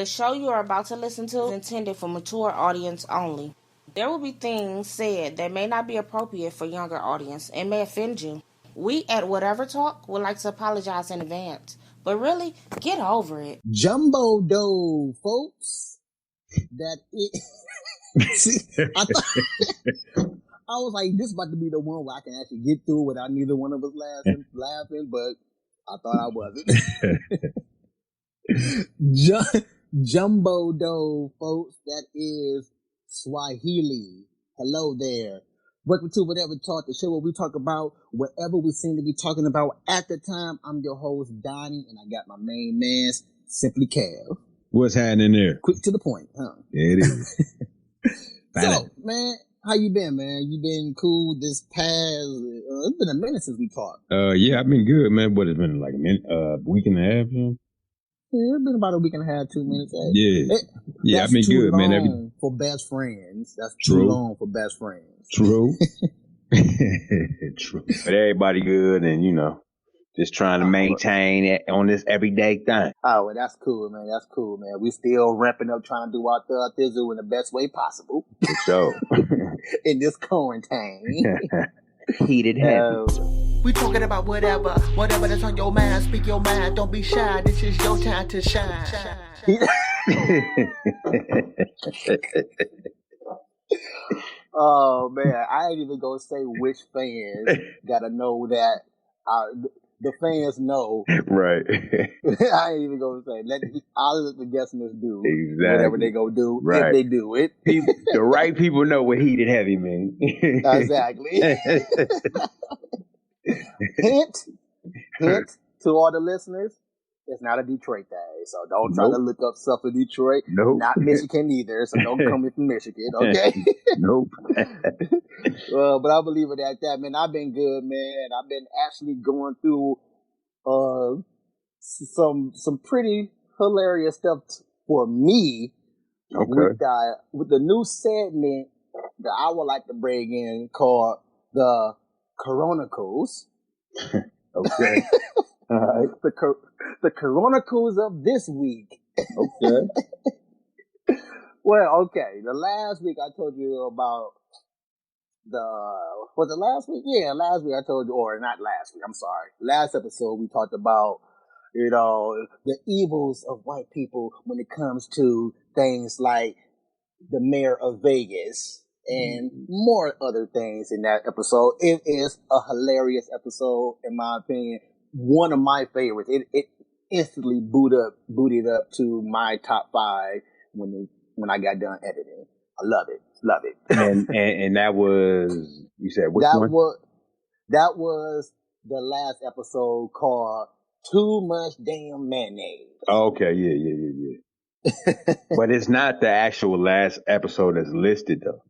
The show you are about to listen to is intended for mature audience only. There will be things said that may not be appropriate for younger audience and may offend you. We at Whatever Talk would like to apologize in advance, but really, get over it. Jumbo dough, folks. That it. See, I was like, this is about to be the one where I can actually get through without neither one of us laughing, but I thought I wasn't. Jumbo dough, folks. That is Swahili. Hello there. Welcome to Whatever Talk, the show where we talk about whatever we seem to be talking about at the time. I'm your host, Donnie, and I got my main man, Simply Kev. What's happening there? Quick to the point, huh? Yeah, it is. So, man, how you been, man? You been cool this past, it's been a minute since we talked. Yeah, I've been good, man. What, it's been like a minute, week and a half, you know? Yeah, it's been about a week and a half, 2 minutes. Yeah, I've been good, man. That's too long for best friends. That's True. Too long for best friends. True. True. But everybody good and, you know, just trying to maintain it on this everyday thing. Oh, well, that's cool, man. That's cool, man. We still ramping up trying to do our thizzle in the best way possible. For sure. In this quarantine. Heated heavy. We talking about whatever that's on your mind. Speak your mind, don't be shy. This is your time to shine. Oh man, I ain't even gonna say which fans gotta know that. The fans know. Right. I ain't even gonna say. I'll let the guessers do whatever they go do, right. If they do it. The right people know what heated heavy means. Exactly. Hint to all the listeners, it's not a Detroit thing, so don't try to look up stuff in Detroit. Nope. Not Michigan either, so don't come in from Michigan, okay? Nope. But I believe it at that, man. I've been good, man. I've been actually going through some pretty hilarious stuff for me. Okay. With the new segment that I would like to bring in called the Coronacles. Okay. All right. The Coronacles of this week. Okay. Well, okay. The last week I told you about was it last week? Yeah, last week I told you, or not last week, I'm sorry. Last episode we talked about, you know, the evils of white people when it comes to things like the mayor of Vegas and more other things in that episode. It is a hilarious episode, in my opinion. One of my favorites. It instantly booted up to my top 5 when I got done editing. I love it. And that was, you said which one? That was the last episode called Too Much Damn Mayonnaise. Oh, okay, yeah. But it's not the actual last episode that's listed though.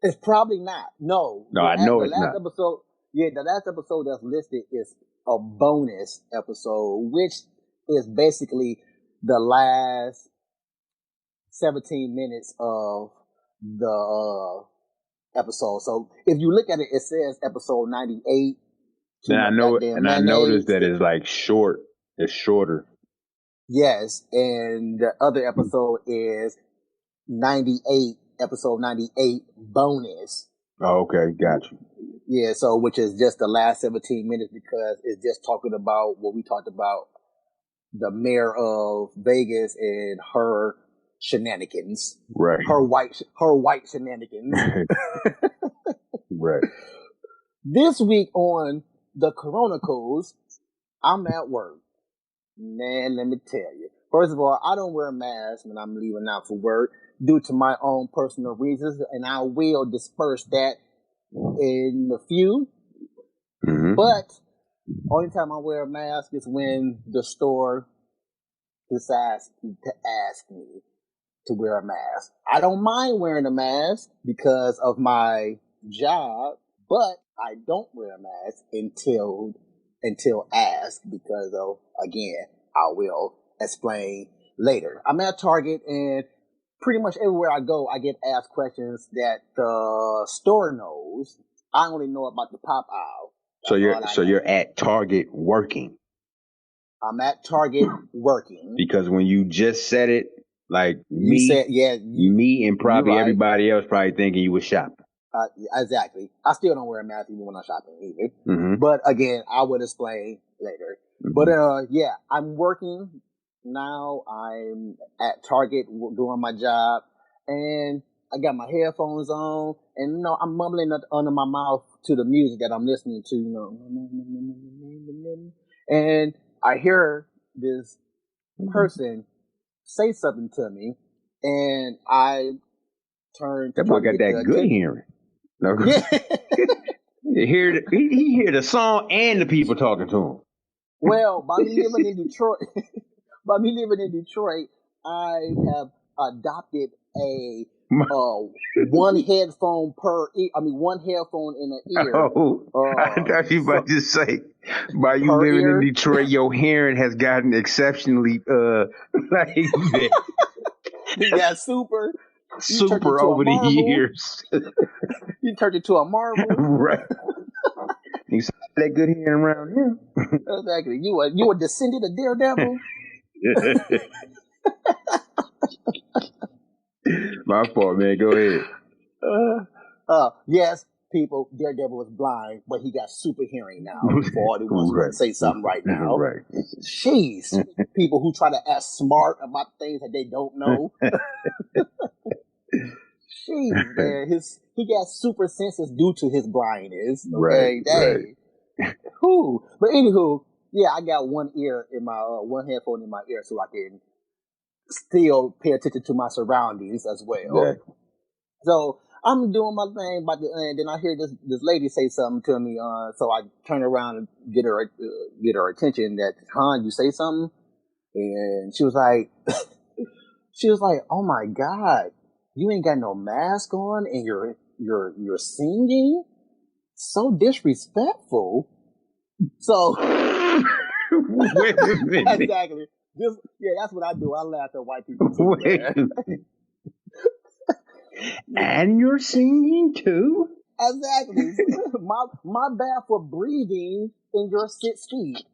It's probably not. No, I know it's not. The last episode that's listed is a bonus episode, which is basically the last 17 minutes of the episode. So if you look at it, it says episode 98. And I noticed that it's like short. It's shorter. Yes, and the other episode is 98, episode 98 bonus. Oh, okay, got you. Yeah, so which is just the last 17 minutes because it's just talking about what we talked about, the mayor of Vegas and her shenanigans. Right. Her white shenanigans. Right. This week on the Coronacles, I'm at work. Man, let me tell you. First of all, I don't wear a mask when I'm leaving out for work due to my own personal reasons, and I will disperse that in a few. Mm-hmm. But only time I wear a mask is when the store decides to ask me to wear a mask. I don't mind wearing a mask because of my job, but I don't wear a mask until asked because of, again, I will explain later. I'm at Target and pretty much everywhere I go, I get asked questions that the store knows. I only know about the pop aisle. So you're at Target working. I'm at Target working. Because when you just said it, like You said, yeah, me and probably right. everybody else probably thinking you was shopping. Exactly. I still don't wear a mask even when I'm shopping either. Mm-hmm. But again, I will explain later. Mm-hmm. But yeah, I'm working now. I'm at Target doing my job, and I got my headphones on, and you know, I'm mumbling under my mouth to the music that I'm listening to, you know. And I hear this person say something to me, and I turn to that boy got that good hearing. No. Yeah. he hear the song and the people talking to him. Well, by me living in Detroit, I have adopted a one headphone one headphone in an ear. Oh, I thought you about to say, by you living in Detroit, your hearing has gotten exceptionally like yeah, super over the years. You turned it to a marvel, right? You saw that good hearing around here. Exactly. You a descendant of Daredevil. My fault, man. Go ahead. Yes, people, Daredevil is blind, but he got super hearing now. For all the ones who want to say something right now. Right. Jeez. People who try to act smart about things that they don't know. Jeez, man. He got super senses due to his blindness. Okay? Right. Whew. But anywho, yeah, I got one ear in my one headphone in my ear so I can still pay attention to my surroundings as well. Right. So I'm doing my thing, and then I hear this lady say something to me. So I turn around and get her attention. That, you say something, and she was like, "Oh my God, you ain't got no mask on, and you're singing, so disrespectful." So wait a minute. Exactly. That's what I do. I laugh at white people too. And you're singing too? Exactly. my bad for breathing in your 6 feet.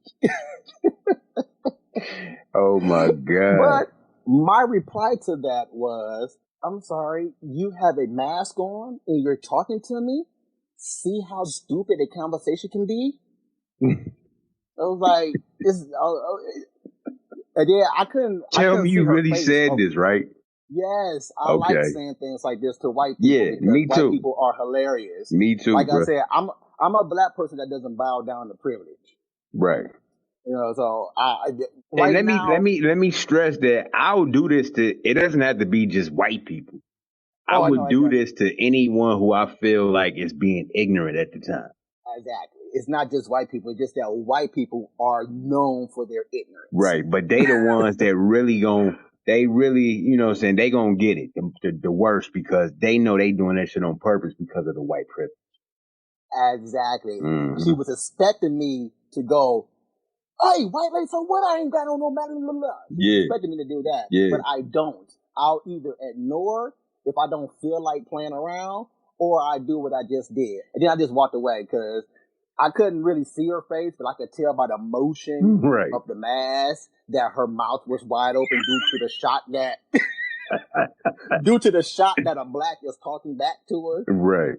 Oh my God. But my reply to that was, I'm sorry, you have a mask on and you're talking to me? See how stupid a conversation can be? I was like, and yeah, I couldn't. Tell me you really said this, right? Yes, I like saying things like this to white people because me too. White people are hilarious. Me too. Like I said, I'm a black person that doesn't bow down to privilege. Right. You know, so let me stress that I'll do this to. It doesn't have to be just white people. I would do this to anyone who I feel like is being ignorant at the time. Exactly. It's not just white people. It's just that white people are known for their ignorance. Right. But they the ones that really, you know what I'm saying, they gonna get it the worst because they know they doing that shit on purpose because of the white privilege. Exactly. Mm-hmm. She was expecting me to go, "Hey, white lady, so what? I ain't got on no matter." She expected me to do that. Yeah. But I don't. I'll either ignore if I don't feel like playing around, or I do what I just did. And then I just walked away because I couldn't really see her face, but I could tell by the motion of the mask that her mouth was wide open due to the shot that a black is talking back to her. Right.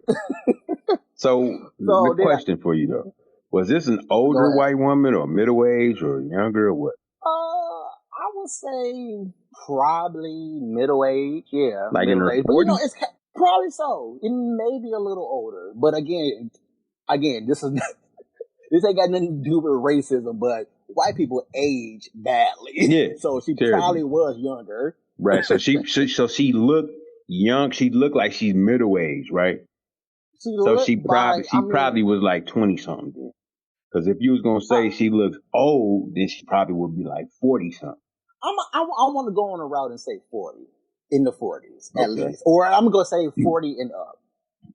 So the question for you though, was this an older white woman or middle-aged or younger or what? I would say probably middle-aged, yeah. Like in her 40s? But, you know, it's probably so. It may be a little older, but again, this ain't got nothing to do with racism, but white people age badly. Yeah. So she probably was younger. Right. So she looked young. She looked like she's middle-aged, right? She probably was like 20 something then. Because if you was gonna say she looks old, then she probably would be like 40 something. I want to go on a route and say 40, in the 40s at least, or I'm gonna say 40 and up.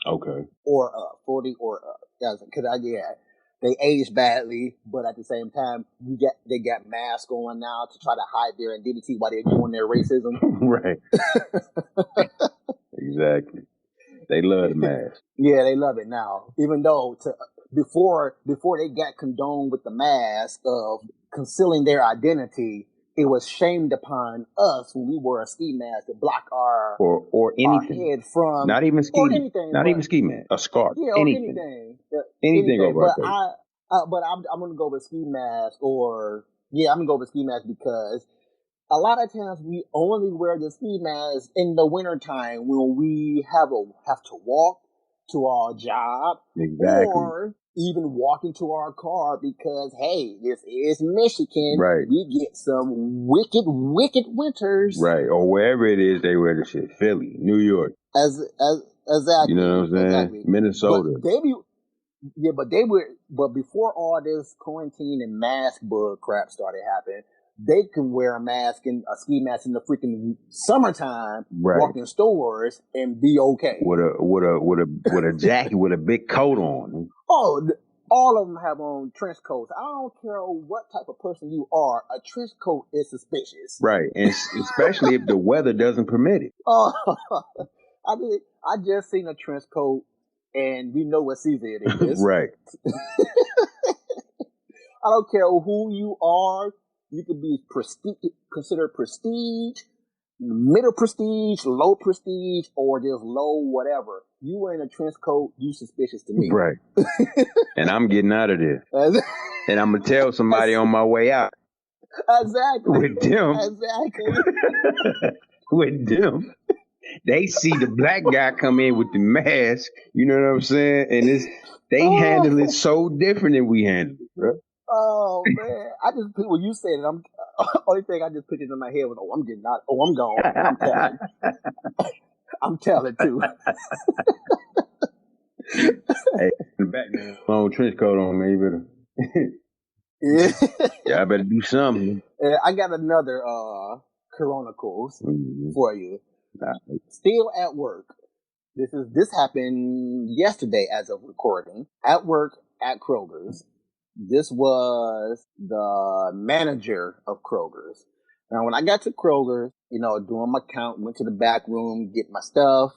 Okay. Or up, 40 or up. Because they age badly, but at the same time, they got masks on now to try to hide their identity while they're doing their racism. Right. Exactly. They love the mask. Yeah, they love it now. Even though before they got condoned with the mask of concealing their identity, it was shamed upon us when we wore a ski mask to block our or anything. Our head from not even ski, or anything, not even ski mask, a scarf, yeah, or anything over but our face. but I'm gonna go with ski mask, I'm gonna go with ski mask because a lot of times we only wear the ski mask in the wintertime when we have to walk to our job, or even walk into our car because, hey, this is Michigan. Right. We get some wicked winters. Right. Or wherever it is they wear the shit. Philly, New York. Exactly. You know what I'm saying? Exactly. Minnesota. But before all this quarantine and mask bug crap started happening, they can wear a ski mask in the freaking summertime, walk in stores and be okay. With a jacket with a big coat on. Oh, all of them have on trench coats. I don't care what type of person you are. A trench coat is suspicious. Right, and especially if the weather doesn't permit it. Oh, I just seen a trench coat, and we know what season it is. Right. I don't care who you are. You could be considered prestige, middle prestige, low prestige, or just low whatever. You wearing a trench coat, you suspicious to me. Right. And I'm getting out of there. And I'm going to tell somebody on my way out. Exactly. With them. Exactly. With them. They see the black guy come in with the mask, you know what I'm saying? And they handle it so different than we handle it, bro. Oh man, when you said it, only thing I just pictured in my head was, I'm getting out. Oh, I'm gone. I'm telling. I'm telling too. Hey, in the back, man. Long trench coat on, man. You better. Yeah, I better do something. I got another Coronacles for you. Still at work. This happened yesterday as of recording. At work at Kroger's. This was the manager of Kroger's. Now, when I got to Kroger's, doing my count, went to the back room, get my stuff,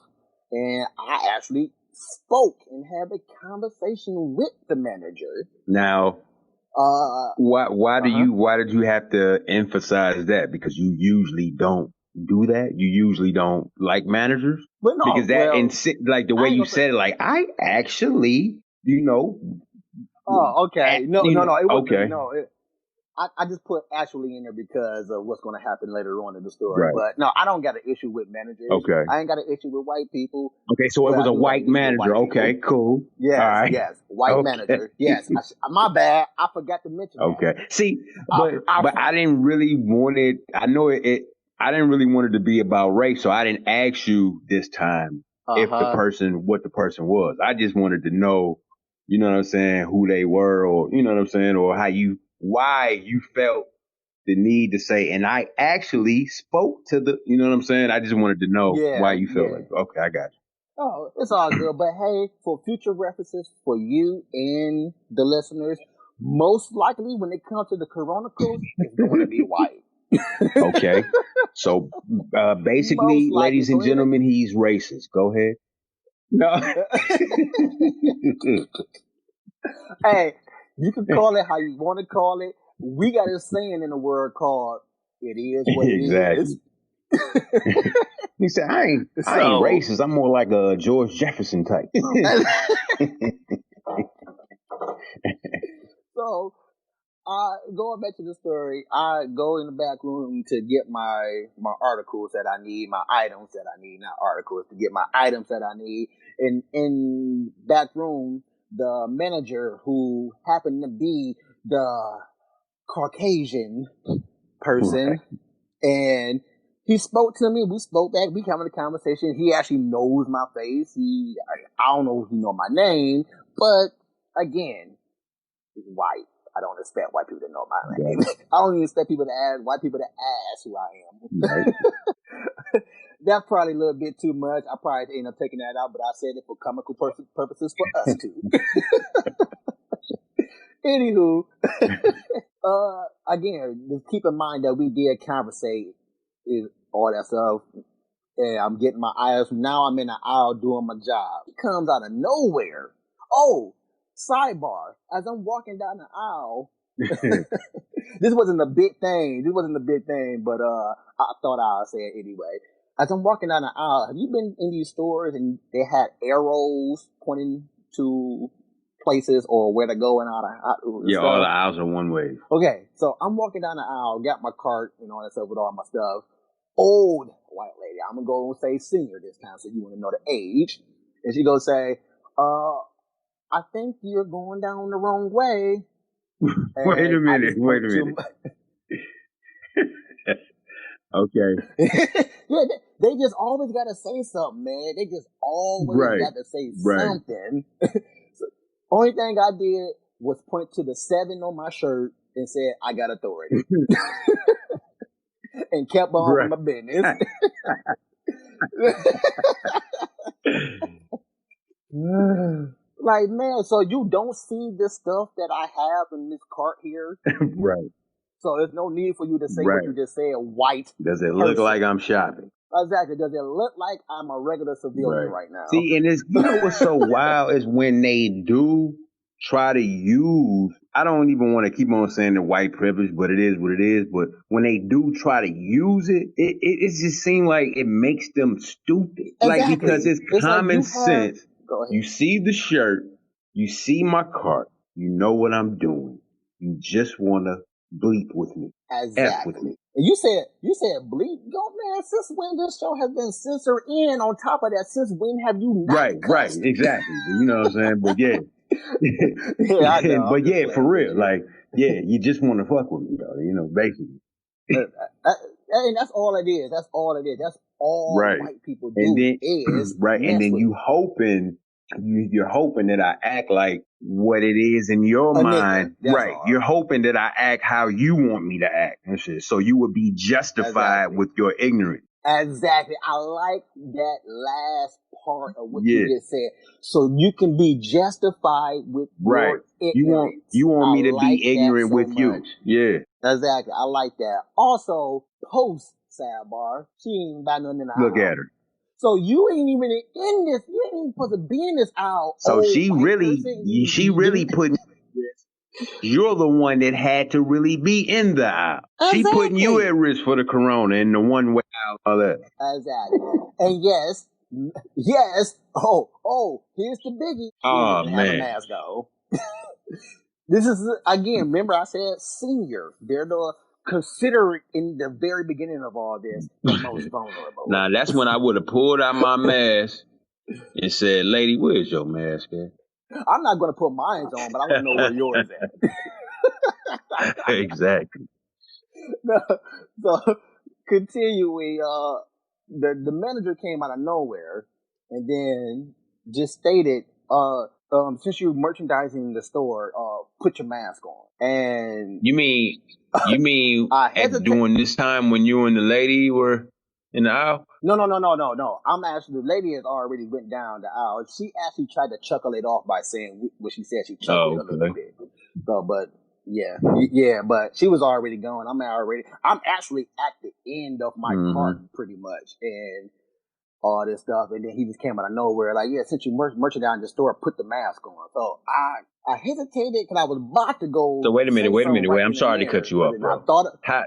and I actually spoke and had a conversation with the manager. Now, why did you have to emphasize that? Because you usually don't do that. You usually don't like managers. But no, because like the way you said it, like I actually, Oh, okay. No. It wasn't. Okay. No, I just put actually in there because of what's going to happen later on in the story. Right. But no, I don't got an issue with managers. Okay. I ain't got an issue with white people. Okay, so it was a white manager. Okay, cool. Yes, right. yes. White manager. Yes. My bad. I forgot to mention that. Okay. See, but I didn't really want it. I know it. I didn't really want it to be about race, so I didn't ask you this time what the person was. I just wanted to know, you know what I'm saying, who they were, or you know what I'm saying, or why you felt the need to say, and I actually spoke to you know what I'm saying? I just wanted to know why you felt like, okay, I got you. Oh, it's all good. But hey, for future references for you and the listeners, most likely when it comes to the Coronacles, it's going to be white. Okay. So basically, ladies and gentlemen, he's racist. Go ahead. No. Hey, you can call it how you want to call it. We got a saying in the word called "it is what it is." He said, I ain't racist. I'm more like a George Jefferson type. So, going back to the story, I go in the back room to get my articles that I need, my items that I need, not articles, to get my items that I need. And in back room, the manager, who happened to be the Caucasian person, and he spoke to me. We spoke back. We having a conversation. He actually knows my face. I don't know if he know my name, but again, he's white. I don't expect white people to know my name. I don't even expect white people to ask who I am. Right. That's probably a little bit too much. I probably end up taking that out, but I said it for comical purposes for us too. Anywho, again, just keep in mind that we did conversate all that stuff. And I'm getting my items. Now I'm in the aisle doing my job. It comes out of nowhere. Oh, sidebar. As I'm walking down the aisle, This wasn't a big thing. But I thought I'd say it anyway. As I'm walking down the aisle, have you been in these stores and they had arrows pointing to places or where to go and all that? Yeah, stuff? All the aisles are one way. Okay, so I'm walking down the aisle, got my cart, all that stuff with all my stuff. Old white lady, I'm gonna go and say senior this time, so you want to know the age. And she goes say, I think you're going down the wrong way. Wait a minute. Okay. Yeah, they just always got to say something, man. They just always got to say something. So, only thing I did was point to the 7 on my shirt and said, I got authority. And kept on with my business. Like, man, so you don't see this stuff that I have in this cart here? Right. So there's no need for you to say what you just said, white. Does it look like I'm shopping? Exactly. Does it look like I'm a regular civilian right now? See, and it's, what's so wild is when they do try to use, I don't even want to keep on saying the white privilege, but it is what it is. But when they do try to use it, it just seems like it makes them stupid. Exactly. Like, because it's common sense. You see the shirt, you see my cart, you know what I'm doing. You just want to bleep with me. Exactly. F with me. And you said bleep? Yo, man, since when this show has been censored in, on top of that, since when have you not cussed? Right, exactly. You know what I'm saying? But yeah. Yeah, I know. But yeah, for real. Like, yeah, you just want to fuck with me, though, basically. And that's all it is. That's all white people do. And then, is and then you're hoping that I act like what it is in your mind. Right. All. You're hoping that I act how you want me to act and shit. So you would be justified with your ignorance. Exactly. I like that last part of what you just said. So you can be justified with your ignorance. You want me to be ignorant with you. Yeah. Exactly. I like that. Also, post sidebar, she ain't about nothing in the Look at her. So you ain't even in this. You ain't even supposed to be in this aisle. So she really put. You're the one that had to really be in the aisle. Exactly. She putting you at risk for the corona and the one way out. All that. Exactly. And yes. Oh, here's the biggie. Oh man. Have a mask though. This is again. Remember, I said senior. They're the considered in the very beginning of all this the most vulnerable. Now that's when I would have pulled out my mask and said, "Lady, where's your mask at?" I'm not going to put mine on, but I want to know where yours at. Exactly. No, so continuing, the manager came out of nowhere and then just stated, since you're merchandising the store, put your mask on. And you mean during this time when you and the lady were in the aisle? No. I'm actually, the lady has already went down the aisle. She actually tried to chuckle it off by saying what she said. She chuckled a little bit. So, but but she was already going. I'm actually at the end of my cart pretty much, and all this stuff. And then he just came out of nowhere, like, yeah, since you merchandise the store, put the mask on. So I hesitated because I was about to go. So wait a minute. Wait, I'm sorry to cut you off, bro.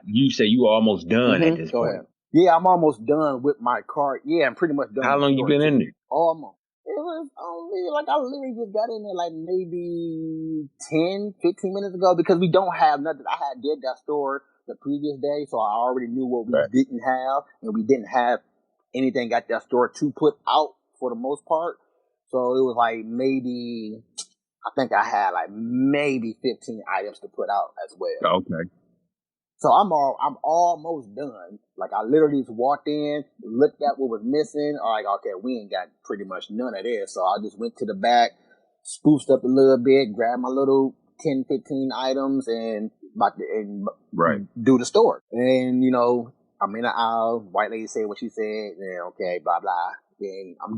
You say you were almost done at this point. Ahead. Yeah, I'm almost done with my cart. Yeah, I'm pretty much done. How long you been in there? Almost. It was only I literally just got in there like maybe 10, 15 minutes ago because we don't have nothing. I did that store the previous day, so I already knew what we didn't have, and we didn't have anything at that store to put out for the most part. So it was like maybe, I think I had like maybe 15 items to put out as well. Okay. So I'm almost done. Like I literally just walked in, looked at what was missing. Like, okay, we ain't got pretty much none of this. So I just went to the back, spoofed up a little bit, grabbed my little 10, 15 items and do the store. And, I'm in the aisle, white lady said what she said, and okay, blah, blah. Then I'm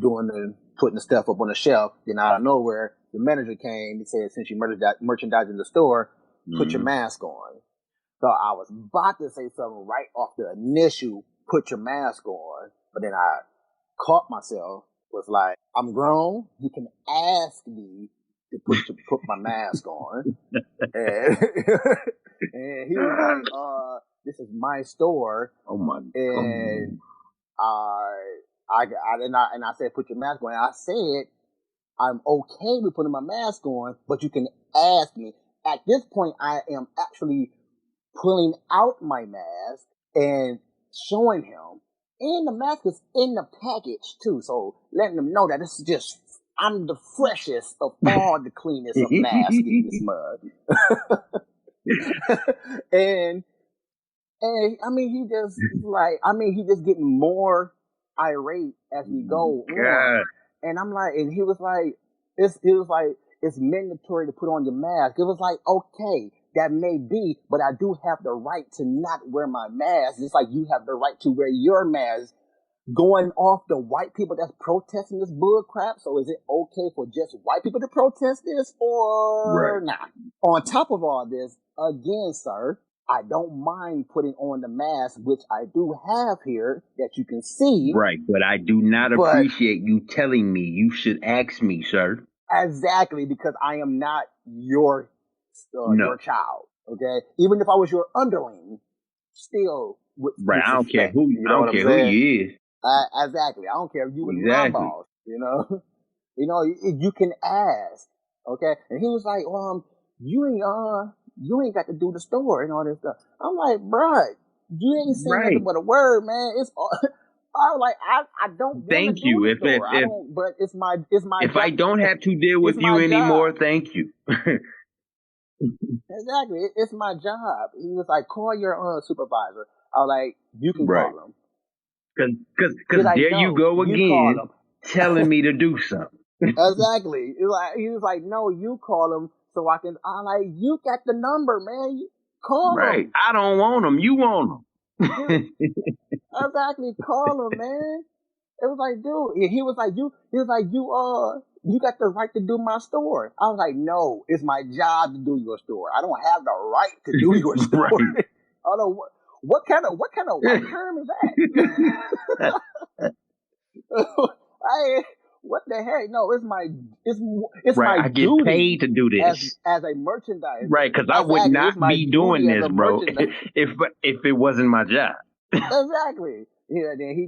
putting the stuff up on the shelf. Then out of nowhere, the manager came and said, since you merchandising the store, put your mask on. So I was about to say something right off the initial, put your mask on, but then I caught myself, was like, I'm grown, you can ask me to put my mask on. And he was like, this is my store. Oh my and I said, put your mask on. And I said, I'm okay with putting my mask on, but you can ask me. At this point, I am actually pulling out my mask and showing him. And the mask is in the package too, so letting them know that this is just, I'm the freshest of all the cleanest of masks in this mug. and I mean, he just getting more irate as we go on. And I'm like, and he was like, it's mandatory to put on your mask. It was like, okay, that may be, but I do have the right to not wear my mask. It's like you have the right to wear your mask. Going off the white people that's protesting this bull crap. So is it okay for just white people to protest this or not? On top of all this, again, sir, I don't mind putting on the mask, which I do have here that you can see. Right, but I do not appreciate you telling me. You should ask me, sir. Exactly, because I am not your child. Okay, even if I was your underling, still with I don't care who you is. Exactly, I don't care if you was my boss. You can ask. Okay, and he was like, you ain't got to do the store and all this stuff. I'm like, bruh, you ain't saying nothing but a word, man. It's I was like, I don't. Thank you. But it's my. If job. I don't have to deal with you anymore, thank you. Exactly, it's my job. He was like, call your supervisor. I was like, you can call him. Because there you go again, telling me to do something. Exactly. He was like, no, you call him. So I'm like, you got the number, man. Call him. I don't want him. You want him. Exactly. Call him, man. It was like, dude. He was like, you got the right to do my store. I was like, no, it's my job to do your store. I don't have the right to do your store. I don't know what kind of white term is that? What the heck? No, it's my I get duty paid to do this as a merchandiser. Right, because I would not be doing this, bro, if it wasn't my job. Exactly. Yeah. Then he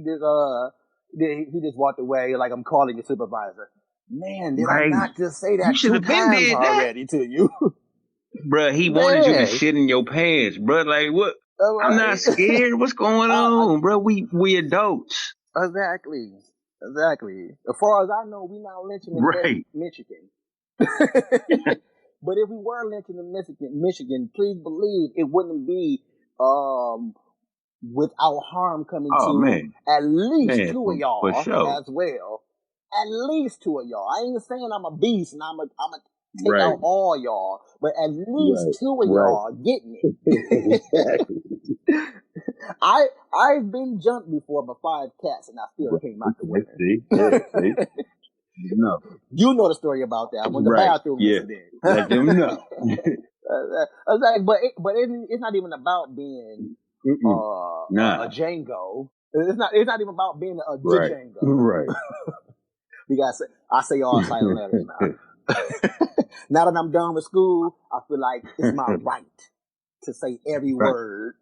just walked away like, I'm calling your supervisor. Man, did I not just say that 2 times already to you? Bro, he wanted you to shit in your pants, bro. Like, what? I'm not scared. What's going on, bro? We adults. Exactly. As far as I know, we not lynching in Michigan. But if we were lynching in Michigan, please believe it wouldn't be without harm coming to at least 2 of y'all as well. At least 2 of y'all. I ain't saying I'm a beast and I'm a take out all y'all, but at least 2 of y'all getting it. Exactly. I've been jumped before by 5 cats and I still came out the winner. See? You know the story about that. When the bathroom incident. Let them know. But it's not even about being a Django. It's not even about being a Django. Right. I say all silent letters now. Now that I'm done with school, I feel like it's my right to say every word,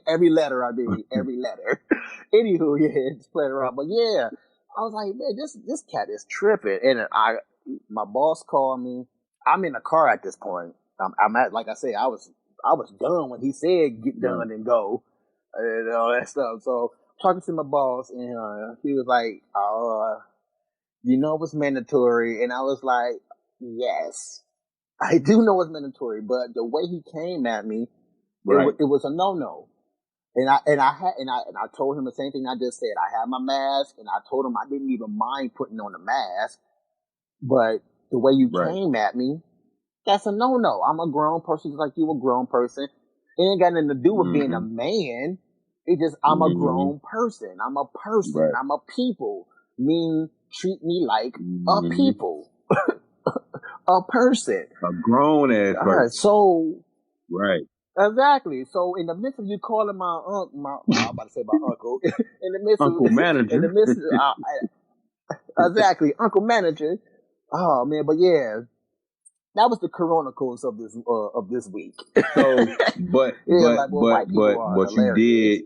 every letter. Every letter. Anywho, just playing around. But yeah, I was like, man, this cat is tripping. And my boss called me. I'm in a car at this point. I'm at, like I say, I was done when he said get done and go and all that stuff. So talking to my boss, and he was like, you know it's mandatory, and I was like, yes, I do know it's mandatory, but the way he came at me, it was a no. And I told him the same thing I just said. I had my mask, and I told him I didn't even mind putting on the mask, but the way you came at me, that's a no. I'm a grown person, just like you a grown person. It ain't got nothing to do with being a man. It just I'm a grown person. I'm a person. I'm a people. Treat me like a people. A person. A grown ass person. Exactly. So in the midst of you calling my uncle, I'm about to say my uncle. In the midst Uncle Manager. In the midst of, exactly, Uncle Manager. Oh man, but yeah. That was the Coronacles of this week. So, but you did,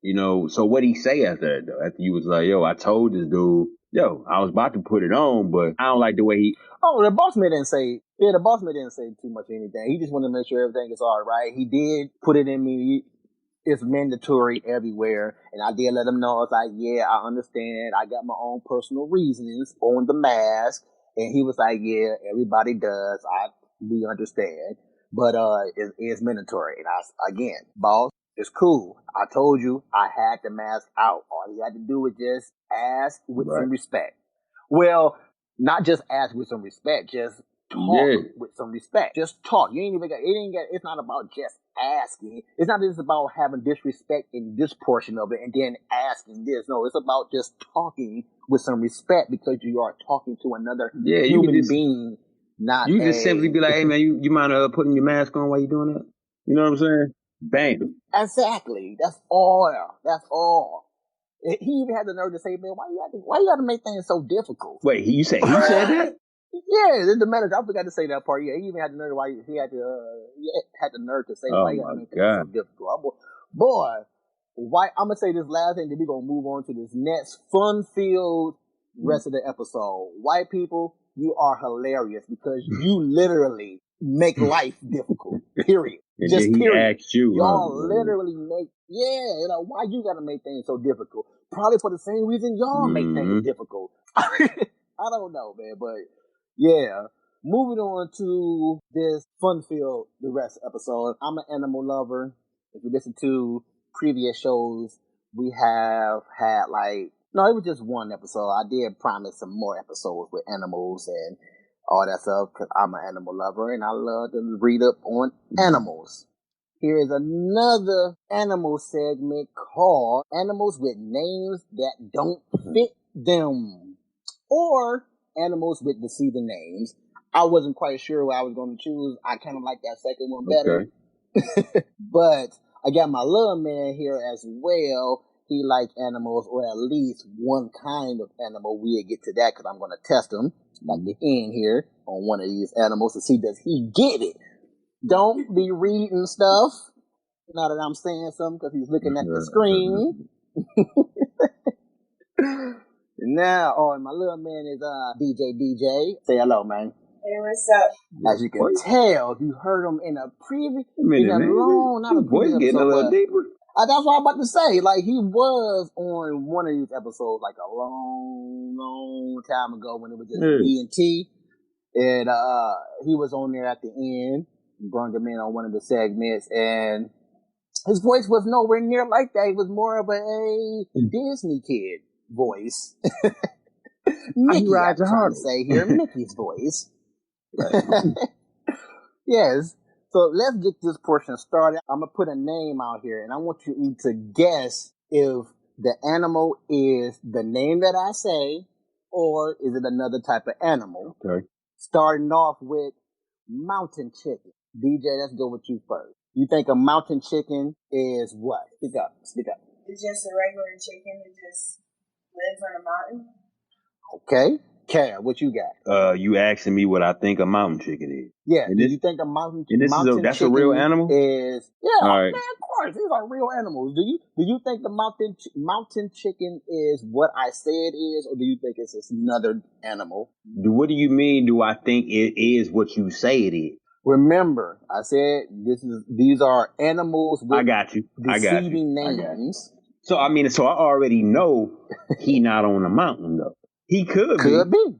you know. So what he say after that though? After you was like, yo, I told this dude, yo, I was about to put it on, but I don't like the way he. Oh, the boss man didn't say. Yeah, the boss man didn't say too much of anything. He just wanted to make sure everything is all right. He did put it in me. It's mandatory everywhere, and I did let him know. I was like, yeah, I understand. I got my own personal reasons on the mask. And he was like, yeah, everybody does. We understand. But, it's mandatory. And again, boss, it's cool. I told you I had the mask out. All you had to do was just ask with some respect. Well, not just ask with some respect, just talk with some respect. Just talk. You ain't even got, it's not about just asking. It's not just about having disrespect in this portion of it and then asking this. No, it's about just talking with some respect because you are talking to another human being. You just simply be like, hey man, you mind putting your mask on while you're doing that? You know what I'm saying? Bang. Exactly. That's all. That's all. He even had the nerve to say, man, why you got to make things so difficult? Wait, he said that? Yeah, the manager. I forgot to say that part. Yeah, he even had the nerve. He had the nerve to say, "Why you gotta make things so difficult?" Boy, why? I'm gonna say this last thing, then we're gonna move on to this next fun-filled rest of the episode. White people, you are hilarious because you literally make life difficult. Period. And just period. Asked you, y'all literally make why you gotta make things so difficult? Probably for the same reason y'all make things difficult. I don't know, man, but. Yeah, moving on to this fun-filled the rest episode. I'm an animal lover. If you listen to previous shows, we have had it was just one episode. I did promise some more episodes with animals and all that stuff because I'm an animal lover and I love to read up on animals. Here is another animal segment called Animals with Names That Don't Fit Them. Or Animals with Deceiving Names. I wasn't quite sure what I was going to choose. I kind of like that second one better. Okay. But I got my little man here as well. He likes animals, or at least one kind of animal. We'll get to that because I'm going to test him at the end here on one of these animals to see does he get it. Don't be reading stuff. Now that I'm saying something because he's looking at the screen. Now, and my little man is DJ. Say hello, man. Hey, what's up? As you can tell, you heard him in a previous, voice getting a little deeper. That's what I'm about to say. He was on one of these episodes a long time ago when it was just B&T. And he was on there at the end. Brought him in on one of the segments, and his voice was nowhere near like that. He was more of a Disney kid voice. Mickey, I'm trying to say here, Mickey's voice. Yes. So let's get this portion started. I'm going to put a name out here, and I want you to guess if the animal is the name that I say, or is it another type of animal. Okay. Starting off with mountain chicken. DJ, let's go with you first. You think a mountain chicken is what? Speak up. It's just a regular chicken that just lives on a mountain. Okay. Kara, what you got? You asking me what I think a mountain chicken is. Yeah. Do you think a mountain chicken that's a real animal? Is yeah, right. Man, of course. These are real animals. Do you think the mountain chicken is what I say it is, or do you think it's another animal? What do you mean do I think it is what you say it is? Remember, I said these are animals with deceiving names. So I already know he not on a mountain though. He could be.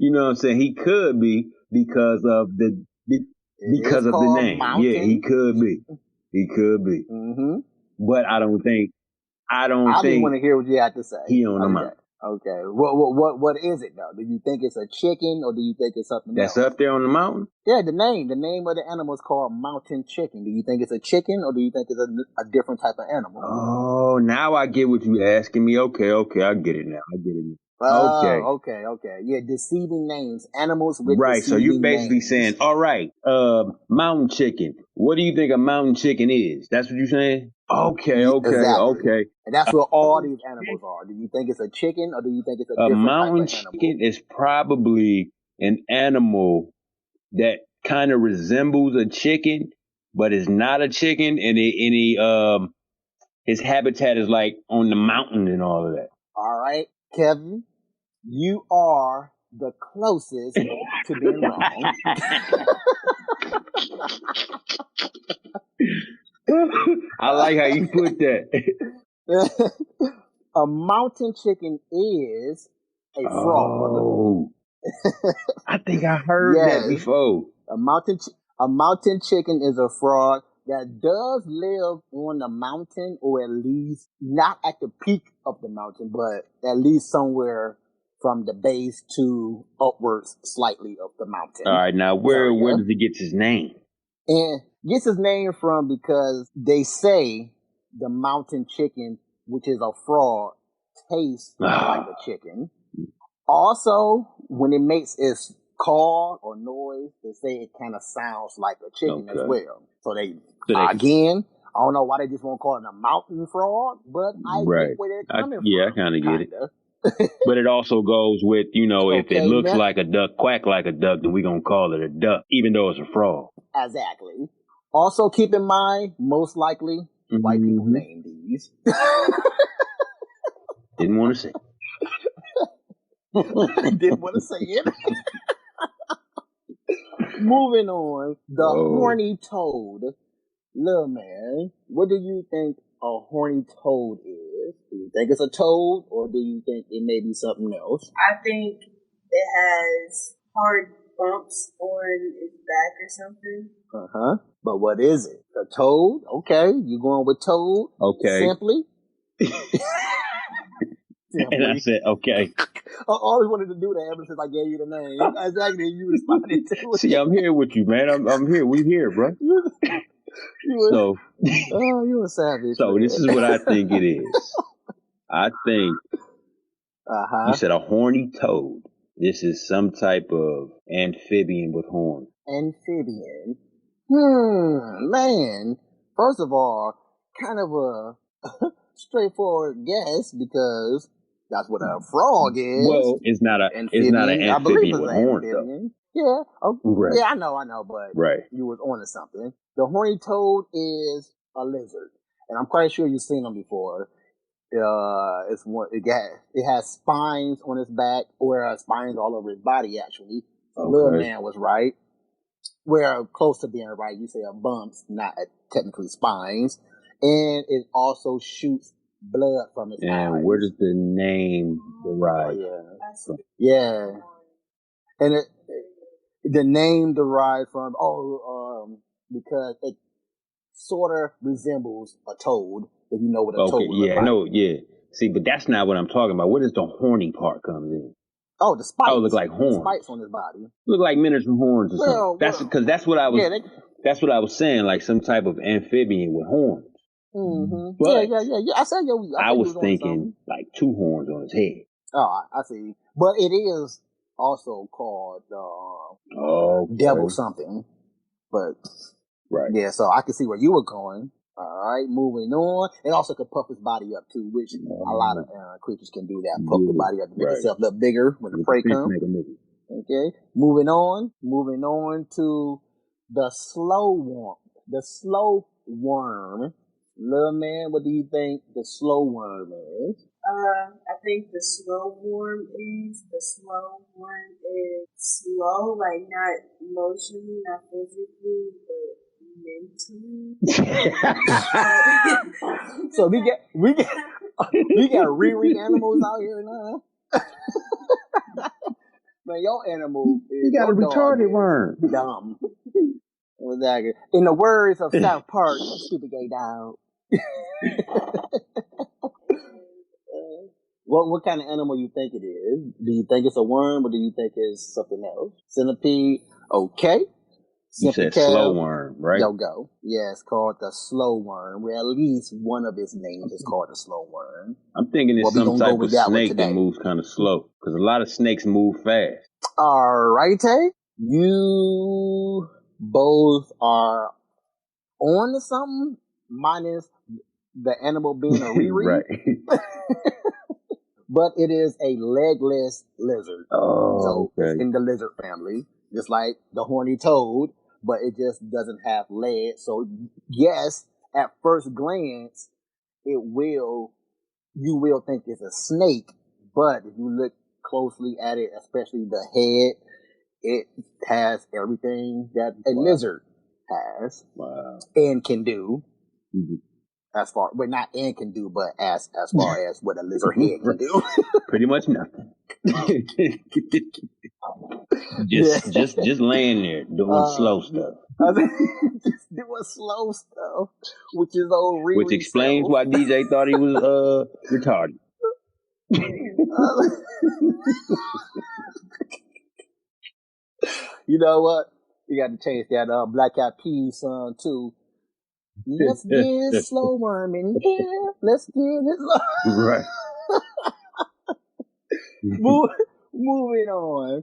You know what I'm saying? He could be because of the name. Mountain. Yeah, he could be. Mm-hmm. But I don't think. I just want to hear what you have to say. He on the mountain. Okay. What is it though? Do you think it's a chicken or do you think it's something else? That's up there on the mountain? Yeah, the name of the animal is called mountain chicken. Do you think it's a chicken or do you think it's a different type of animal? Oh, now I get what you're asking me. Okay, I get it now. Okay. Yeah, deceiving names. Animals with right, so you're basically names. saying, all right, mountain chicken. What do you think a mountain chicken is? That's what you're saying? Okay. And that's what all these animals are. Do you think it's a chicken or do you think it's a different type of animal? A mountain chicken is probably an animal that kind of resembles a chicken, but is not a chicken, and his habitat is like on the mountain and all of that. All right, Kevin, you are the closest to being wrong. I like how you put that. A mountain chicken is a fraud. Oh, I think I heard that before. A mountain chicken is a fraud that does live on the mountain, or at least not at the peak of the mountain, but at least somewhere from the base to upwards slightly of the mountain. All right, now where does it get his name? And gets his name from because they say the mountain chicken, which is a fraud, tastes like a chicken. Also, when it makes its call or noise, they say it kind of sounds like a chicken as well. So they again, I don't know why they just won't call it a mountain fraud, but I get where they're coming from. Yeah, I kind of get it. But it also goes with, if it looks like a duck, quack like a duck, then we're going to call it a duck, even though it's a fraud. Exactly. Also, keep in mind, most likely, white people name these. Didn't want to say. Didn't want to say it. Moving on, the horny toad. Little man, what do you think a horny toad is? Do you think it's a toad, or do you think it may be something else? I think it has hard bumps on its back or something. But what is it? A toad? Okay, you going with toad? Okay. Simply. And I said, okay. I always wanted to do that ever since I gave you the name. Exactly, you responded to it. See, I'm here with you, man. I'm here. We here, bro. You a savage. So man. This is what I think it is. I think you said a horny toad. This is some type of amphibian with horns. Amphibian? Man. First of all, kind of a straightforward guess, because that's what a frog is. Well, it's not an amphibian with horns, though. Yeah. Okay. Yeah, I know, but you was on to something. The horny toad is a lizard, and I'm quite sure you've seen them before. It has spines on its back, or spines all over its body, actually. So little man was right. We're close to being right. You say a bumps, not technically spines. And it also shoots blood from its eyes. And where does the name derive from? Yeah. And the name derived from, because it sort of resembles a toad, if you know what a toad is. Yeah, I know, yeah. See, but that's not what I'm talking about. Where does the horny part comes in? Oh, the spikes. Oh, look like horns. The spikes on his body. Look like miniature horns or something. That's what I was. That's what I was saying, like some type of amphibian with horns. But I was thinking like two horns on his head. Oh, I see. But it is also called devil something. But yeah, so I can see where you were going. All right, moving on. It also could puff his body up too, which a lot of creatures can do that. Puff the body up to make itself look bigger when the prey comes. Okay, moving on to the slow worm. The slow worm. Little man, what do you think the slow worm is? I think the slow worm is slow, like not emotionally, not physically, but mentally. So we got Riri animals out here now. Man, your animal is you got a retarded worm. Dumb. Exactly. In the words of South Park, stupid gay dog. What kind of animal you think it is? Do you think it's a worm, or do you think it's something else? Centipede. Okay. You said slow worm, right? Go. Yeah, it's called the slow worm. Well, at least one of its names is called a slow worm. I'm thinking it's some type of snake that moves kind of slow, because a lot of snakes move fast. All righty. You both are on to something, minus the animal being a Riri. Right. But it is a legless lizard. Oh, so it's in the lizard family. just like the horny toad, but it just doesn't have legs. So yes, at first glance, you will think it's a snake, but if you look closely at it, especially the head, it has everything that a lizard has and can do. Mm-hmm. As far, well, not and can do, but as far as what a lizard head can do. Pretty much nothing. just laying there doing slow stuff. Just doing slow stuff, which is old Riri. Which explains why DJ thought he was retarded. You know what? You got to change that Black Eyed Peas song too. Let's get slow worm in here. Let's get it slow. Right. Moving on.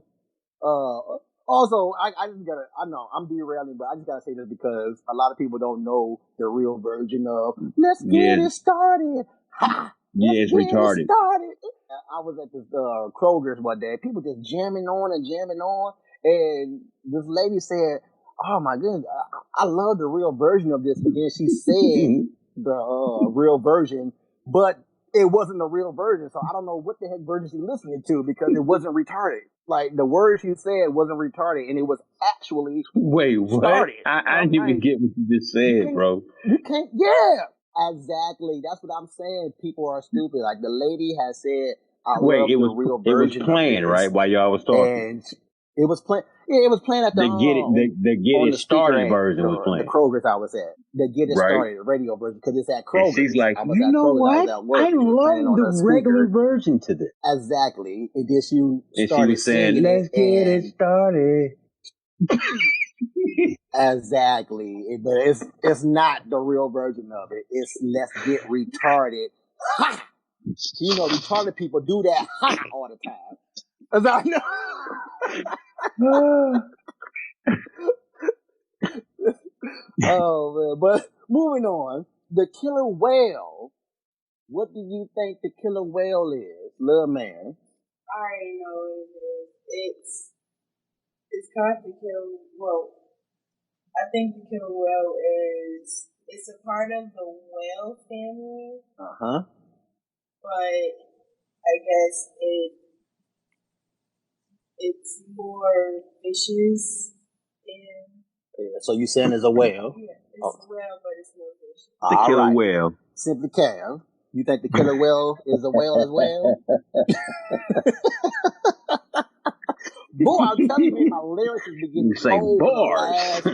Also, I just gotta, I know I'm derailing, but I just gotta say this because a lot of people don't know the real version of "Let's get it started." Ha! Yeah, it's retarded. I was at this Kroger's one day. People just jamming on, and this lady said, "Oh my goodness, I love the real version of this." But then she said the real version, but it wasn't the real version. So I don't know what the heck version she's listening to because it wasn't retarded. Like the word she said wasn't retarded, and it was actually started. I didn't even get what you just said, bro. You can't. Yeah. Exactly. That's what I'm saying. People are stupid. Like the lady has said, I love the real version. It was playing, right, while y'all was talking. And it was playing. Yeah, it was playing at the Get It Started version was playing. The Kroger's I was at. The Get It Started, the radio version, because it's at Kroger's. And she's like, you know what? I love the regular version to this. Exactly. And then she was saying, let's get it started. Exactly, but it's not the real version of it. It's let's get retarded. Ha! You know, retarded people do that all the time. As I know. Oh man! But moving on, the killer whale. What do you think the killer whale is, little man? I already know what it is. It's called the killer. Well, I think the killer whale it's a part of the whale family. But I guess it's more fishes so you saying it's a whale? Yeah, it's a whale, but it's more fishes. The killer whale. Simply Cav. You think the killer whale is a whale as well? Boy, I'm telling you, my lyrics is beginning to say bars.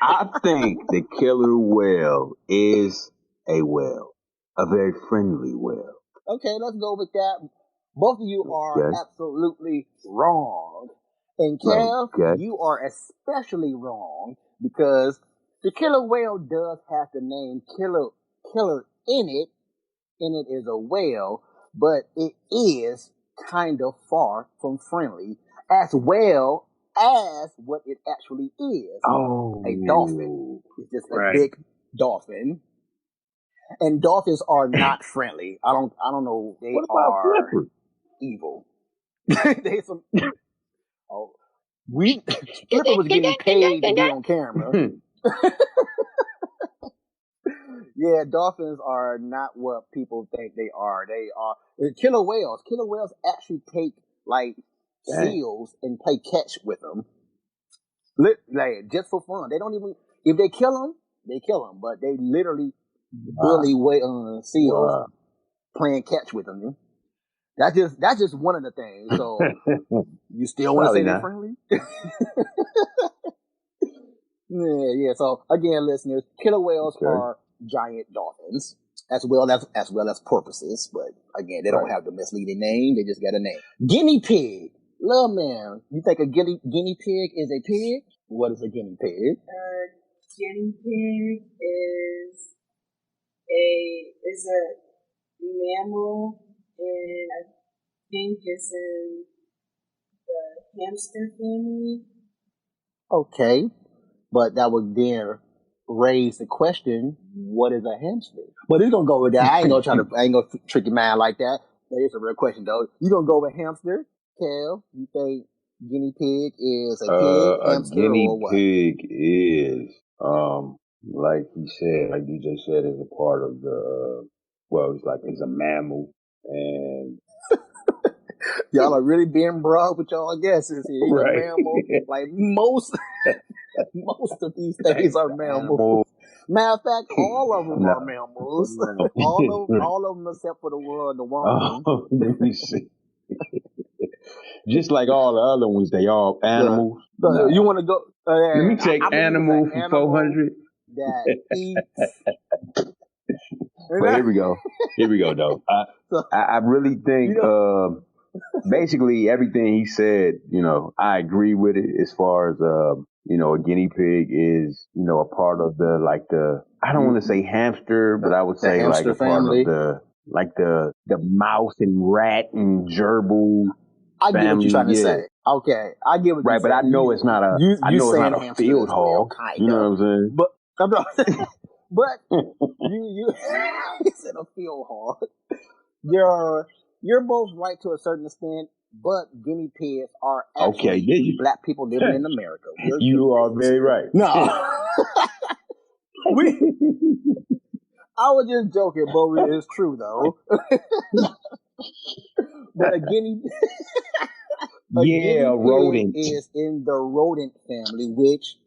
I think the killer whale is a whale, a very friendly whale. Okay, let's go with that. Both of you are absolutely wrong. And Kev, you are especially wrong because the killer whale does have the name killer in it, and it is a whale, but it is kind of far from friendly, as well as what it actually is. Oh, a dolphin. It's just a big dolphin. And dolphins are not friendly. I don't know. They are evil. They some. Oh, Flipper was getting paid to be on camera. Yeah, dolphins are not what people think they are. They are killer whales. Killer whales actually take like seals and play catch with them, like just for fun. They don't even if they kill them, but they literally bully seals playing catch with them. That's just one of the things. So you still want to say they're friendly? Yeah. So again, listeners, killer whales are giant dolphins, as well as porpoises. But again, they don't have the misleading name; they just got a name. Guinea pig, love man. You think a guinea pig is a pig? What is a guinea pig? Guinea pig is a mammal, and I think it's in the hamster family. Okay, but that would then raise the question: what is a hamster? But it's gonna go with that. I ain't gonna trick your mind like that. That is a real question, though. You gonna go with hamster, Kel? You think guinea pig is a pig, A hamster, guinea or what? pig is, like he said, like DJ said, is a part of the, well, it's a mammal, and Y'all are really being broad with y'all guesses here. He's a right, mammal. Like most of these things are mammals. animal. Matter of fact, all of them No, are mammals. no. all of them except for the woman. Let me see. Just like all the other ones, they all Yeah. animals. So you No. want to go? Let me take I believe it's animal an for 400. that eats. Well, here we go. Here we go, though. So, I really think, basically everything he said, I agree with it as far as, a guinea pig is, a part of I don't want to say hamster, but I would say like hamster a part family. of the mouse and rat and gerbil I family. get what you're trying to say. Okay, I get what you're saying. Right, but I know it's not a field hog. Kind you know what I'm saying? But you said a field hog. You're both right to a certain extent, but guinea pigs are actually black people living in America. You are very right. No. I was just joking, but it's true though. But a guinea rodent is in the rodent family, which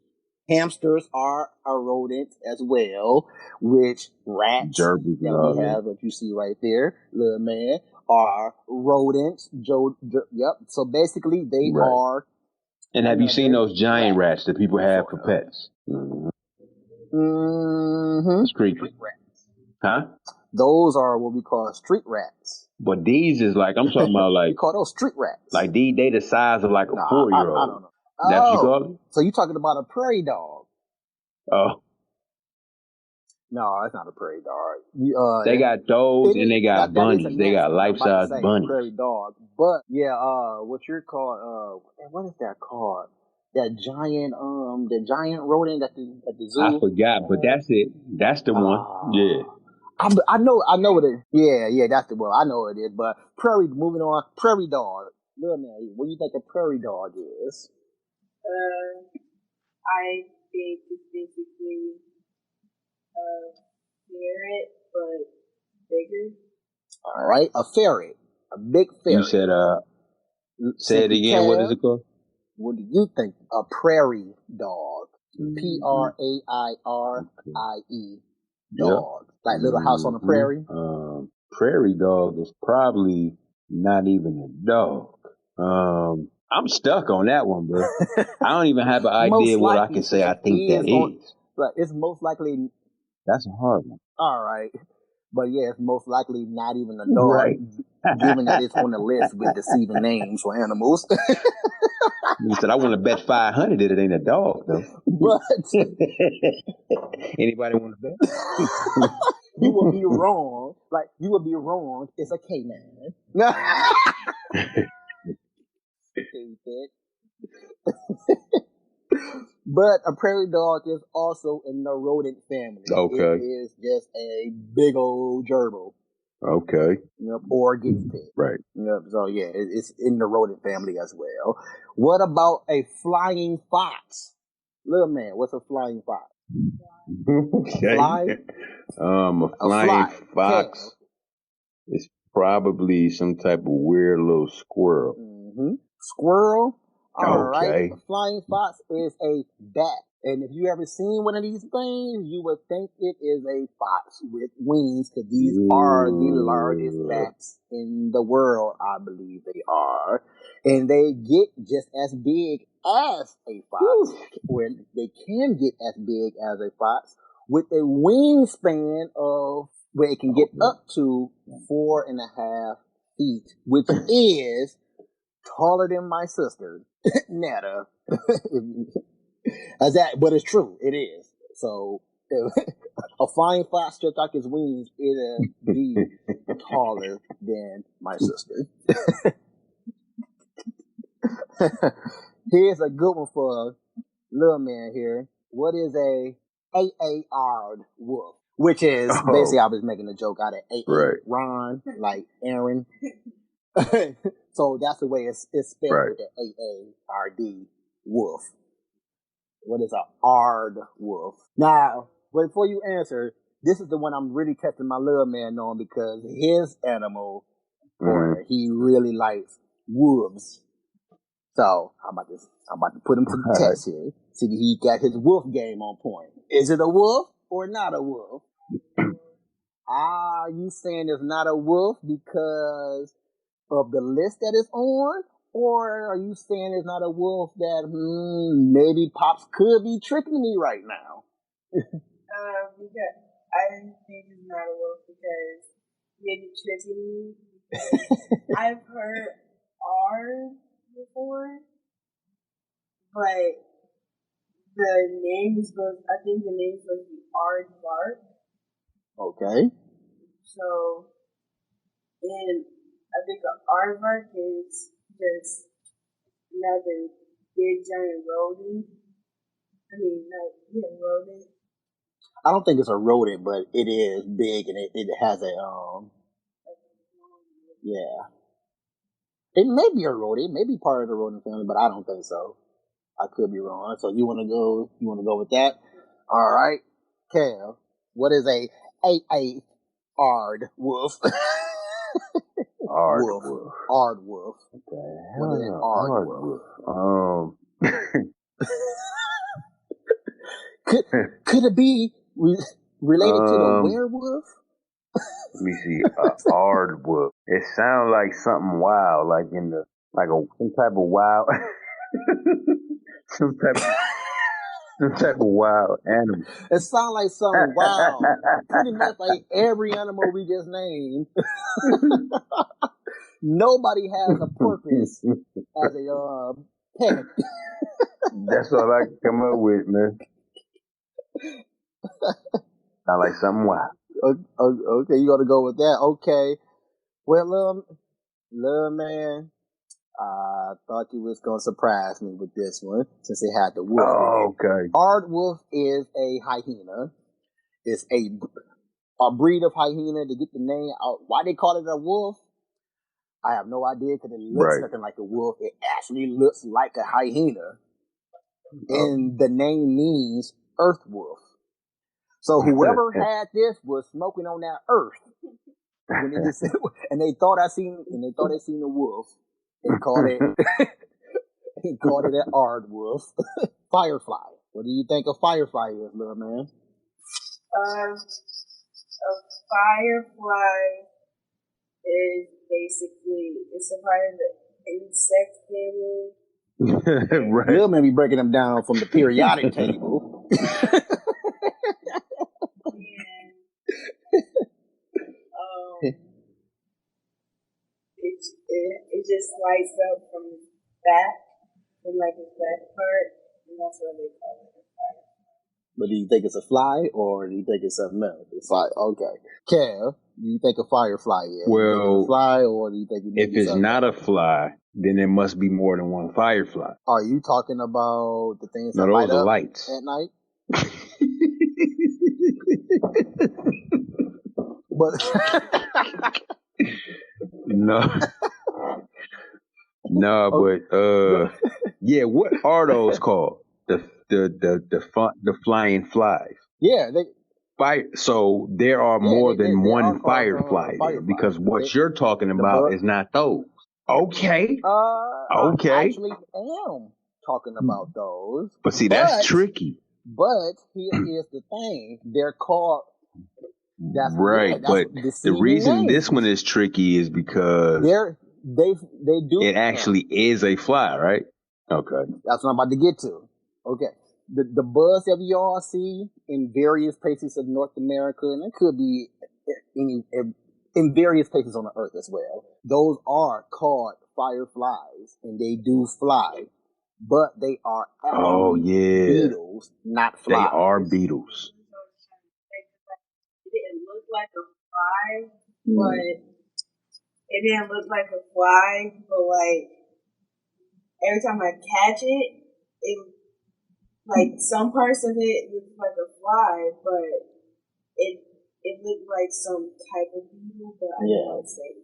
hamsters are a rodent as well, which rats that we have, that you see right there, little man, are rodents. Yep. So basically, they are. And have you seen those giant rats that people have for pets? Street rats. Huh? Those are what we call street rats. But these is like, I'm talking about like. We call those street rats. Like they the size of like a 4-year-old. I don't know. That's what you call it? So you're talking about a prairie dog. Oh. No, it's not a prairie dog. They got those and they got bunnies. They got life-size bunnies. Prairie dog. But yeah, what you're called, what is that called? That giant, the giant rodent at the zoo. I forgot, but that's it. That's the one. Yeah. I know what it is. Yeah, that's the one. I know what it is. But moving on, prairie dog. Little man, what do you think a prairie dog is? I think it's basically a ferret, but bigger. All right, a ferret, a big ferret. You said, say it again. What is it called? What do you think? A prairie dog. Prarie dog. Yep. Like Little House on the Prairie. Prairie dog is probably not even a dog. I'm stuck on that one, bro. I don't even have an idea what I can say I think that is. But it's most likely. That's a hard one. All right. But yeah, it's most likely not even a dog, right. Given that it's on the list with deceiving names for animals. He said, I want to bet 500 that it ain't a dog, though. But anybody want to bet? You will be wrong. Like, you will be wrong. It's a canine. But a prairie dog is also in the rodent family. Okay. It is just a big old gerbil. Okay. Yep, or guinea pig. Right. Yep. So yeah, it's in the rodent family as well. What about a flying fox? Little man, what's a flying fox? Okay. A flying fox is probably some type of weird little squirrel. Mm-hmm. Squirrel? All right. A flying fox is a bat. And if you ever seen one of these things, you would think it is a fox with wings, because these are the largest bats in the world, I believe they are. And they get just as big as a fox, when they can get as big as a fox, with a wingspan of where it can get up to 4.5 feet, which is taller than my sister, Netta. But it's true. It is. So, a flying fox stretched out his wings, it'll be taller than my sister. Here's a good one for little man here. What is a AAR wolf? Which is basically I was making a joke out of AA right. Ron, like Aaron. So that's the way it's spelled Right. with the AARD wolf. What is a Ard wolf? Now, before you answer, this is the one I'm really testing my little man on because his animal, he really likes wolves. So I'm about to put him to the test here. See if he got his wolf game on point. Is it a wolf or not a wolf? Are you saying it's not a wolf because of the list that it's on? Or are you saying it's not a wolf that maybe Pops could be tricking me right now? Because I think it's not a wolf because maybe tricking me. I've heard R before, but the name is supposed to be Aardvark. Okay. So, and I think an aardvark is just another big giant rodent. Rodent. I don't think it's a rodent, but it is big and it has a yeah. It may be a rodent, it may be part of the rodent family, but I don't think so. I could be wrong. So you wanna go with that? All right. Cal, what is a Ard wolf? Ard wolf. wolf. Ard wolf. Okay. What is an Ard wolf? Could it be related to the werewolf? Let me see. Ard wolf. It sounds like something wild, like some type of wild, some type of wild animal. It sounds like something wild. Pretty much like every animal we just named. Nobody has a purpose as a pet. That's all I can come up with, man. Sound like something wild. Okay, you got to go with that. Okay. Well, little man, I thought you was going to surprise me with this one since it had the wolf. Oh, okay. Ard wolf is a hyena. It's a breed of hyena to get the name out. Why they call it a wolf? I have no idea because it looks nothing like a wolf. It actually looks like a hyena. And the name means earth wolf. So whoever had this was smoking on that earth. And they thought they seen a wolf and called it an Ard wolf. Firefly. What do you think a firefly is, little man? A firefly is basically it's a part of the insect family. Right. Little man be breaking them down from the periodic table. It just lights up from his back, from like his back part, and that's what they call it a firefly. But do you think it's a fly, or do you think it's something else? It's like, okay. Kev, do you think a firefly is? Well, a fly, or do you think if it's not a fly, then there must be more than one firefly. Are you talking about the things that light up lights at night? But no, but yeah, what are those called? The flying flies. Yeah, so there are more than one firefly there, because what you're talking about is not those. Okay. Okay. I actually am talking about those. But see, that's tricky. But here is the thing: they're called. That's right, but the reason this one is tricky is because they do. It actually is a fly, right? Okay, that's what I'm about to get to. Okay, the buzz that we all see in various places of North America, and it could be in various places on the earth as well. Those are called fireflies, and they do fly, but they are actually beetles, not flies. They are beetles. It didn't look like a fly, but it didn't look like a fly, but like every time I catch it, like some parts of it looks like a fly, but it looked like some type of beetle, but I don't want to say.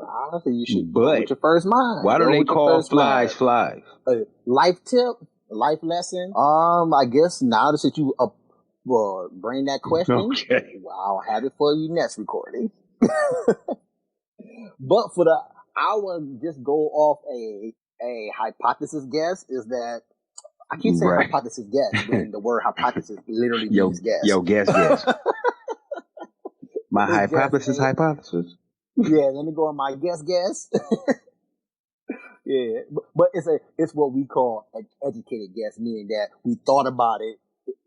Honestly, you should go with your first mind. Why don't they call flies flies? Life tip, life lesson. I guess now that you bring that question, okay, I'll have it for you next recording. But I would just go off a hypothesis guess is that I keep saying hypothesis guess when the word hypothesis literally means guess. Guess. My hypothesis. Yeah, let me go on my guess. Yeah, but it's what we call an educated guess, meaning that we thought about it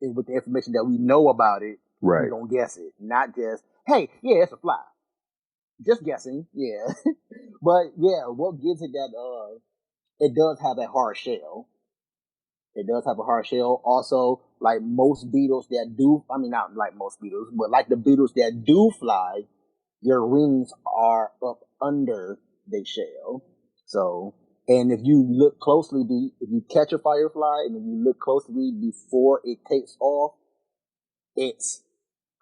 and with the information that we know about it, we're gonna guess it, not just hey, yeah, it's a fly. Just guessing, yeah. But yeah, what gives it that it does have a hard shell. It does have a hard shell. Also, like most beetles that do, I mean, not like most beetles, but like the beetles that do fly, their wings are up under the shell. So, and if you look closely, if you catch a firefly and if you look closely before it takes off, it's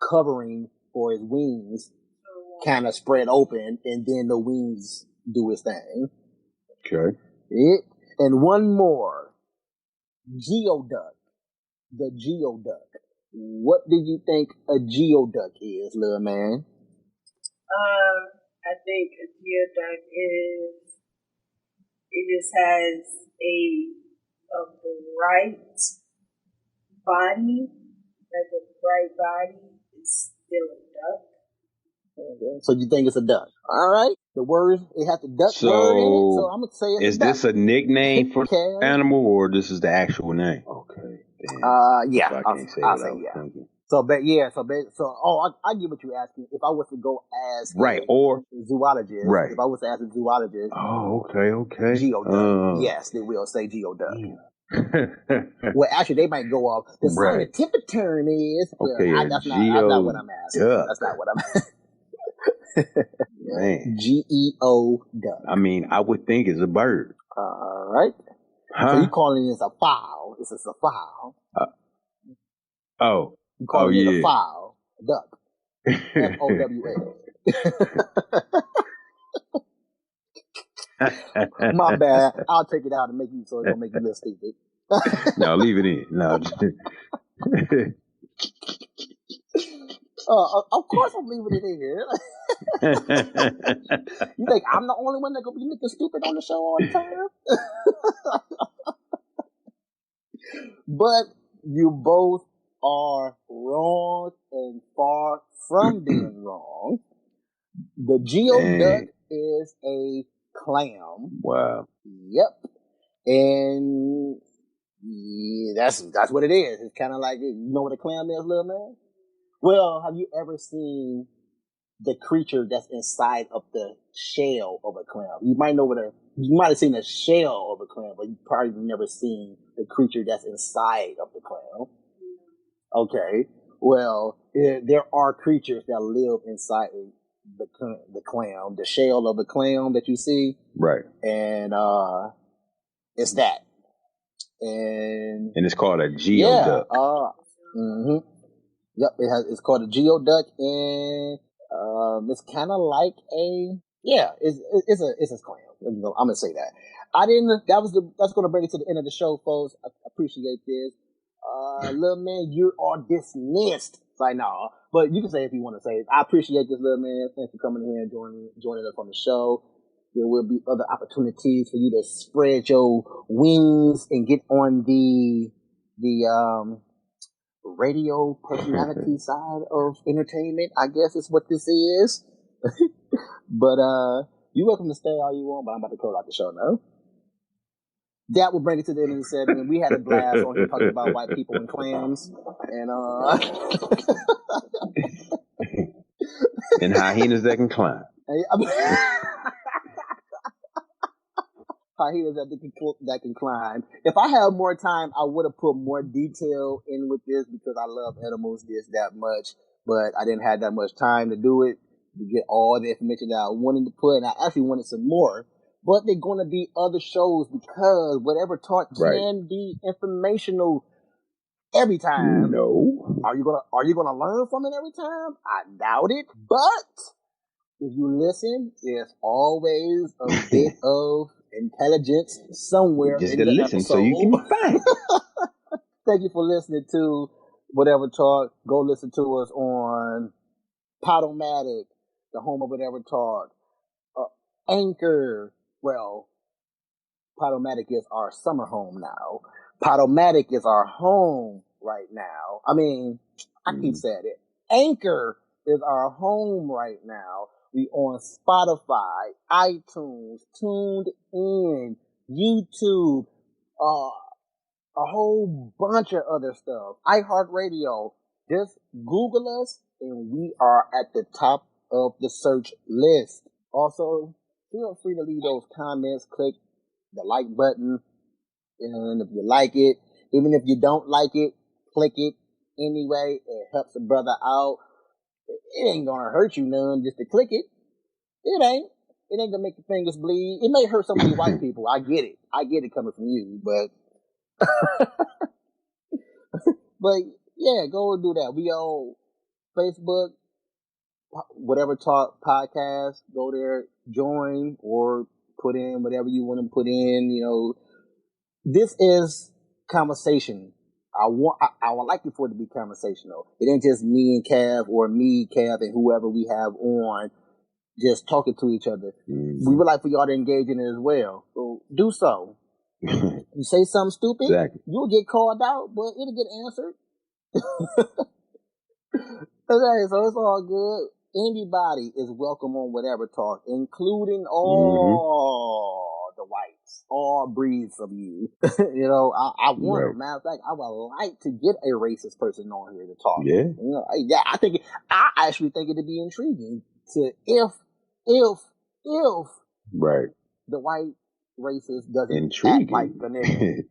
covering for its wings kind of spread open, and then the wings do its thing. Okay. And one more. Geoduck. The geoduck. What do you think a geoduck is, little man? I think a geoduck it just has a bright body, like a bright body. It's still a duck. Okay. So you think it's a duck? All right. The word, it has the duck word in it, so I'm gonna say it's a duck. Is this a nickname for animal, or this is the actual name? Okay. Yeah. I'll say yeah. Thinking. So I get what you're asking. If I was to go ask or zoologist, if I was to ask a zoologist, okay, geoduck, yes, they will say geoduck. Well, actually, they might go off. The scientific term is that's not what I'm asking. That's not what I'm asking. Man. GEO duck. I mean, I would think it's a bird. All right. So you calling it a fowl? It's a fowl. You calling it a fowl? A duck. FOWL. My bad. I'll take it out and make you so it don't make you look stupid. No, leave it in. No. Of course I'm leaving it in here. You think I'm the only one that gonna be looking stupid on the show all the time? But you both are wrong and far from being wrong. The geoduck is a clam. Wow. Yep. And that's what it is. It's kind of like, you know what a clam is, little man? Well, have you ever seen the creature that's inside of the shell of a clam? You might have seen the shell of a clam, but you probably never seen the creature that's inside of the clam. Okay. Well, there are creatures that live inside the clam, the shell of the clam that you see. Right. And it's that. And it's called a geoduck. Yeah. Yep, it's called a geoduck, and it's kind of like it's a clam. I'm gonna say that. That's gonna bring it to the end of the show, folks. I appreciate this. Little man, you are dismissed. It's like, no, but you can say if you want to say it. I appreciate this, little man. Thanks for coming here and joining us on the show. There will be other opportunities for you to spread your wings and get on the radio personality side of entertainment, I guess is what this is. But you're welcome to stay all you want, but I'm about to close out the show now. That will bring it to the end of the segment. We had a blast on here talking about white people and clams, and and hyenas that can climb. Hyenas that can climb. If I had more time, I would have put more detail in with this because I love animals that much, but I didn't have that much time to do it, to get all the information that I wanted to put, and I actually wanted some more. But they're going to be other shows because whatever talk can be informational every time. No. Are you gonna learn from it every time? I doubt it. But if you listen, there's always a bit of intelligence somewhere just in to the listen episode. so you can be fine. Thank you for listening to Whatever Talk. Go listen to us on Podomatic, the home of Whatever Talk. Anchor. Well, Podomatic is our summer home now. Podomatic is our home right now. I mean, I keep saying it. Anchor is our home right now. We on Spotify, iTunes, Tuned In, YouTube, a whole bunch of other stuff. iHeartRadio. Just Google us and we are at the top of the search list. Also, feel free to leave those comments, click the like button, and if you like it, even if you don't like it, click it anyway. It helps a brother out. It ain't gonna hurt you none just to click it. It ain't gonna make your fingers bleed. It may hurt some of you white people. I get it coming from you, but but yeah, go and do that. We on Facebook, Whatever Talk Podcast. Go there, join, or put in whatever you want to put in. You know, this is conversation. I would like it for it to be conversational. It ain't just me and Cav or me, Cav, and whoever we have on just talking to each other. Mm-hmm. We would like for y'all to engage in it as well. So do so. You say something stupid, exactly. You'll get called out, but it'll get answered. Okay, so it's all good. Anybody is welcome on Whatever Talk, including all the whites, all breeds of you. You know, I want, right. Matter of fact, I would like to get a racist person on here to talk. Yeah. You know, I actually think it'd be intriguing to if right. the white racist doesn't act like the nigga.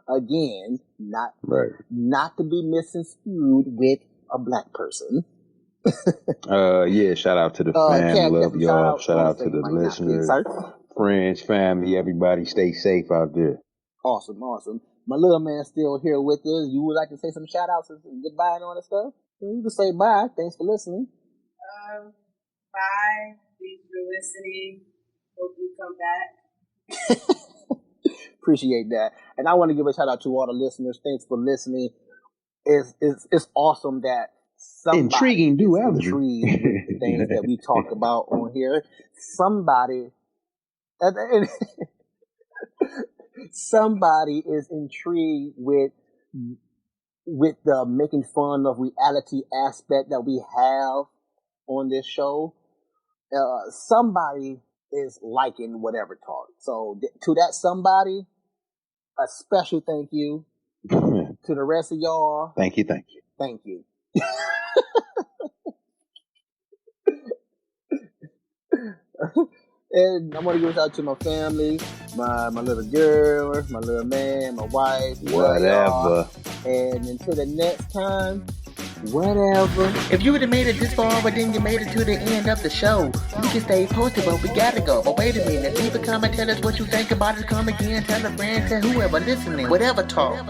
Again, not to be misconstrued with a black person. Yeah, shout out to the fam, love y'all. Shout out to the listeners, friends, family, everybody. Stay safe out there. Awesome. My little man still here with us. You would like to say some shout outs and goodbye and all that stuff? You can say bye. Thanks for listening. Bye. Thanks for listening. Hope you come back. Appreciate that. And I want to give a shout out to all the listeners. Thanks for listening. It's awesome that somebody intrigued with the things that we talk about on here. Somebody is intrigued with the making fun of reality aspect that we have on this show. Somebody is liking Whatever Talk. So to that somebody, a special thank you. To the rest of y'all, thank you. And I want to give a shout out to my family, my little girl, my little man, my wife, whatever. And until the next time, whatever. If you would have made it this far, but then you made it to the end of the show, you can stay posted, but we gotta go. But wait a minute, leave a comment, tell us what you think about it. Come again, tell a friend, tell whoever listening. Whatever talk.